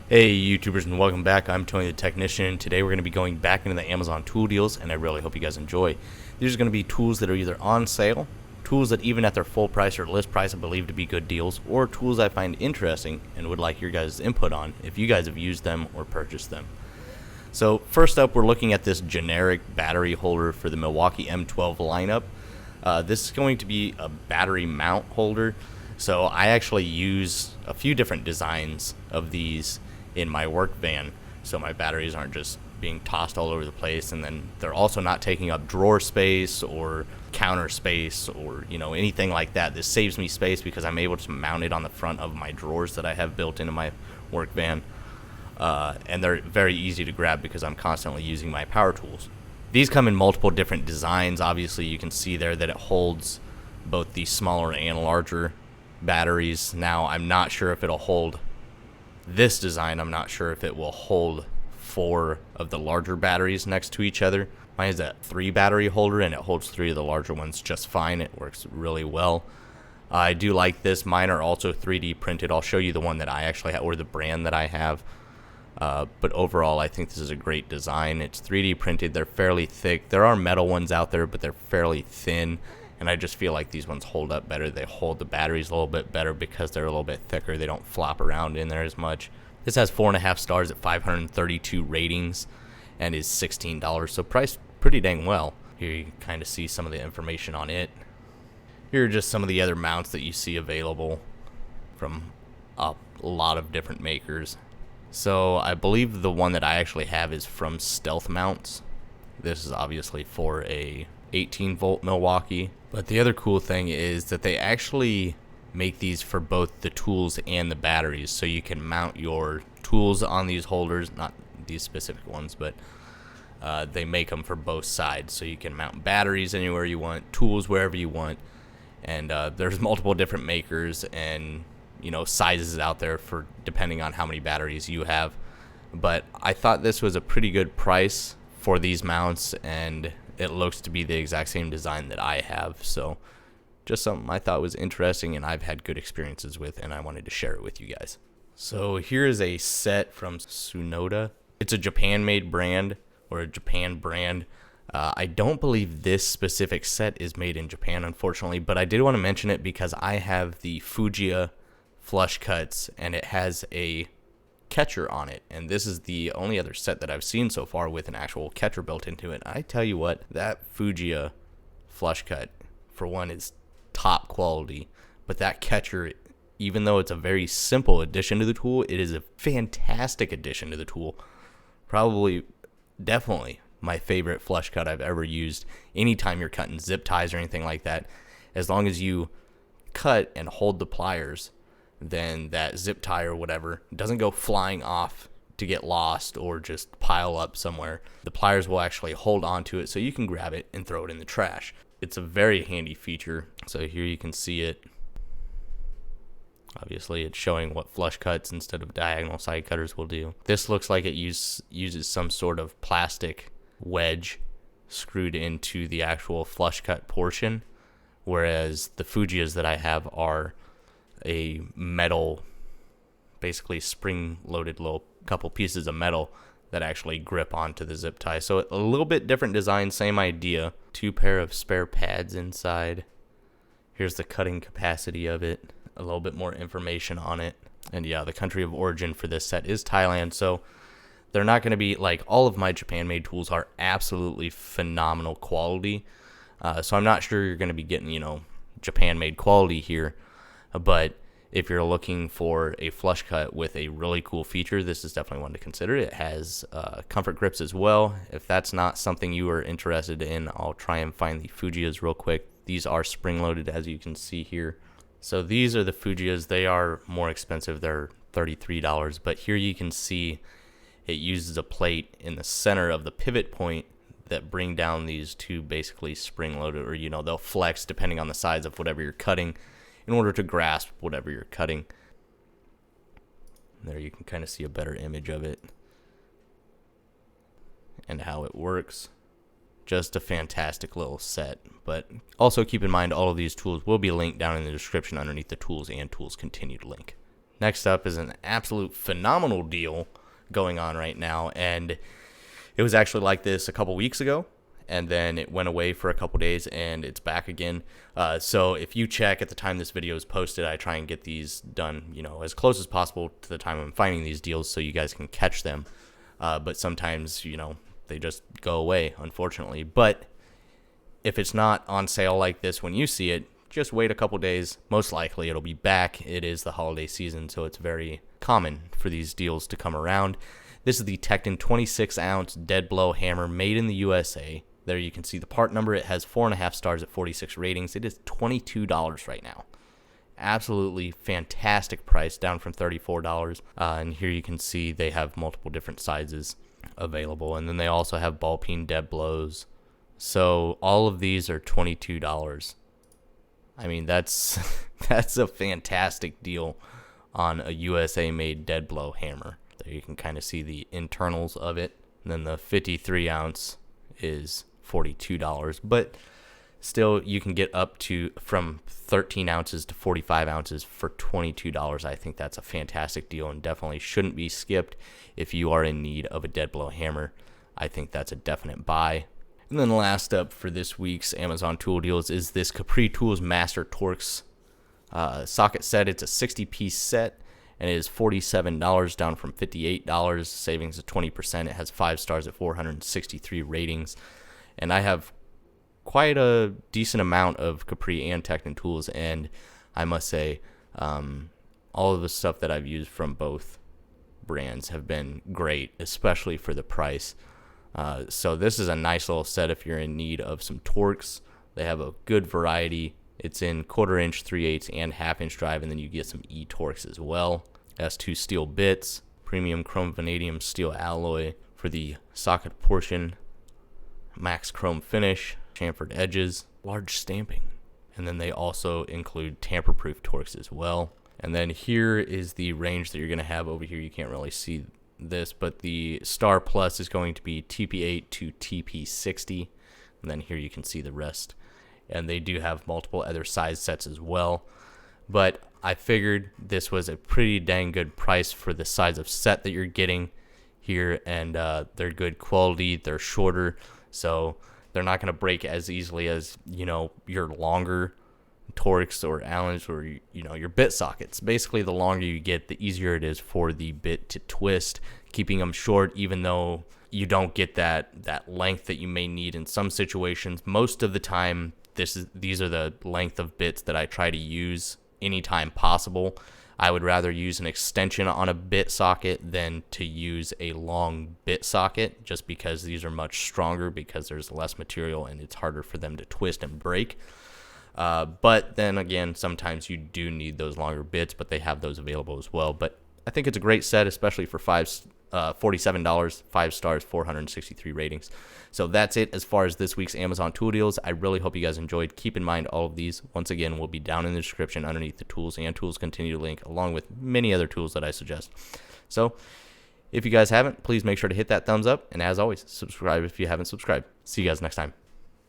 Hey YouTubers, and welcome back. I'm Tony the Technician. Today we're going to be going back into the Amazon tool deals, and I really hope you guys enjoy. These are going to be tools that are either on sale, tools that even at their full price or list price I believe to be good deals, or tools I find interesting and would like your guys' input on if you guys have used them or purchased them. So first up, we're looking at this generic battery holder for the Milwaukee M12 lineup. This is going to be a battery mount holder. So I actually use a few different designs of these in my work van, so my batteries aren't just being tossed all over the place, and then they're also not taking up drawer space or counter space or anything like that. This saves me space because I'm able to mount it on the front of my drawers that I have built into my work van, and they're very easy to grab because I'm constantly using my power tools. These come in multiple different designs. Obviously you can see there that it holds both the smaller and larger batteries. Now I'm not sure if it'll hold this design. I'm not sure if it will hold 4 of the larger batteries next to each other. Mine is a 3 battery holder and it holds 3 of the larger ones just fine. It works really well. I do like this. Mine are also 3D printed. I'll show you the one that I actually have, or the brand that I have. But overall, I think this is a great design. It's 3D printed. They're fairly thick. There are metal ones out there, but they're fairly thin. And I just feel like these ones hold up better. They hold the batteries a little bit better because they're a little bit thicker. They don't flop around in there as much. This has 4.5 stars at 532 ratings and is $16, so priced pretty dang well. Here you can kind of see some of the information on it. Here are just some of the other mounts that you see available from a lot of different makers. So I believe the one that I actually have is from Stealth Mounts. This is obviously for a 18 volt Milwaukee. But the other cool thing is that they actually make these for both the tools and the batteries, so you can mount your tools on these holders, not these specific ones, but they make them for both sides, so you can mount batteries anywhere you want, tools wherever you want. And there's multiple different makers and sizes out there for depending on how many batteries you have. But I thought this was a pretty good price for these mounts, and it looks to be the exact same design that I have. So just something I thought was interesting and I've had good experiences with, and I wanted to share it with you guys. So here is a set from Tsunoda. It's a Japan-made brand, or a Japan brand. I don't believe this specific set is made in Japan, unfortunately, but I did want to mention it because I have the Fujiya flush cuts, and it has a catcher on it, and this is the only other set that I've seen so far with an actual catcher built into it. I tell you what, that Fujiya flush cut, for one, is top quality, but that catcher, even though it's a very simple addition to the tool, it is a fantastic addition to the tool. Probably, definitely my favorite flush cut I've ever used. Anytime you're cutting zip ties or anything like that, as long as you cut and hold the pliers, then that zip tie or whatever doesn't go flying off to get lost or just pile up somewhere. The pliers will actually hold onto it so you can grab it and throw it in the trash. It's a very handy feature. So here you can see it. Obviously it's showing what flush cuts instead of diagonal side cutters will do. This looks like it uses some sort of plastic wedge screwed into the actual flush cut portion, whereas the Fujiyas that I have are a metal, basically spring-loaded little couple pieces of metal that actually grip onto the zip tie. So a little bit different design, same idea. 2 pair of spare pads inside. Here's the cutting capacity of it, a little bit more information on it. And yeah, the country of origin for this set is Thailand, so they're not going to be like all of my Japan-made tools are absolutely phenomenal quality. So I'm not sure you're going to be getting, Japan-made quality here. But if you're looking for a flush cut with a really cool feature, this is definitely one to consider. It has comfort grips as well. If that's not something you are interested in, I'll try and find the Fujiyas real quick. These are spring-loaded, as you can see here. So these are the Fujiyas. They are more expensive. They're $33. But here you can see it uses a plate in the center of the pivot point that bring down these 2 basically spring-loaded, or they'll flex depending on the size of whatever you're cutting, in order to grasp whatever you're cutting. There you can kind of see a better image of it and how it works. Just a fantastic little set. But also keep in mind all of these tools will be linked down in the description underneath the tools and tools continued link. Next up is an absolute phenomenal deal going on right now, and it was actually like this a couple weeks ago, and then it went away for a couple days, and it's back again. So if you check at the time this video is posted, I try and get these done, as close as possible to the time I'm finding these deals so you guys can catch them. But sometimes, they just go away, unfortunately. But if it's not on sale like this when you see it, just wait a couple days. Most likely it'll be back. It is the holiday season, so it's very common for these deals to come around. This is the Tekton 26-ounce dead blow hammer made in the USA. There you can see the part number. It has 4.5 stars at 46 ratings. It is $22 right now. Absolutely fantastic price, down from $34. And here you can see they have multiple different sizes available. And then they also have ball peen dead blows. So all of these are $22. I mean, that's a fantastic deal on a USA-made dead blow hammer. There you can kind of see the internals of it. And then the 53-ounce is $42. But still, you can get up to from 13 ounces to 45 ounces for $22. I think that's a fantastic deal and definitely shouldn't be skipped if you are in need of a dead blow hammer. I think that's a definite buy. And then last up for this week's Amazon tool deals is this Capri Tools Master Torx socket set. It's a 60-piece set, and it is $47, down from $58, savings of 20%. It has 5 stars at 463 ratings. And I have quite a decent amount of Capri and Tekton tools, and I must say all of the stuff that I've used from both brands have been great, especially for the price. So this is a nice little set if you're in need of some Torx. They have a good variety. It's in 1/4 inch, 3/8, and 1/2 inch drive, and then you get some E-Torx as well. It has 2 steel bits, premium chrome vanadium steel alloy for the socket portion, max chrome finish, chamfered edges, large stamping. And then they also include tamper-proof Torx as well. And then here is the range that you're going to have over here. You can't really see this, but the Star Plus is going to be TP8 to TP60. And then here you can see the rest. And they do have multiple other size sets as well. But I figured this was a pretty dang good price for the size of set that you're getting here. And they're good quality. They're shorter, so they're not going to break as easily as, your longer Torx or Allens or, your bit sockets. Basically, the longer you get, the easier it is for the bit to twist, keeping them short, even though you don't get that length that you may need in some situations. Most of the time, these are the length of bits that I try to use anytime possible. I would rather use an extension on a bit socket than to use a long bit socket, just because these are much stronger, because there's less material and it's harder for them to twist and break. But then again, sometimes you do need those longer bits, but they have those available as well. But I think it's a great set, especially for $47, 5 stars, 463 ratings. So that's it as far as this week's Amazon tool deals. I really hope you guys enjoyed. Keep in mind, all of these, once again, will be down in the description underneath the tools and tools continue link, along with many other tools that I suggest. So if you guys haven't, please make sure to hit that thumbs up. And as always, subscribe if you haven't subscribed. See you guys next time.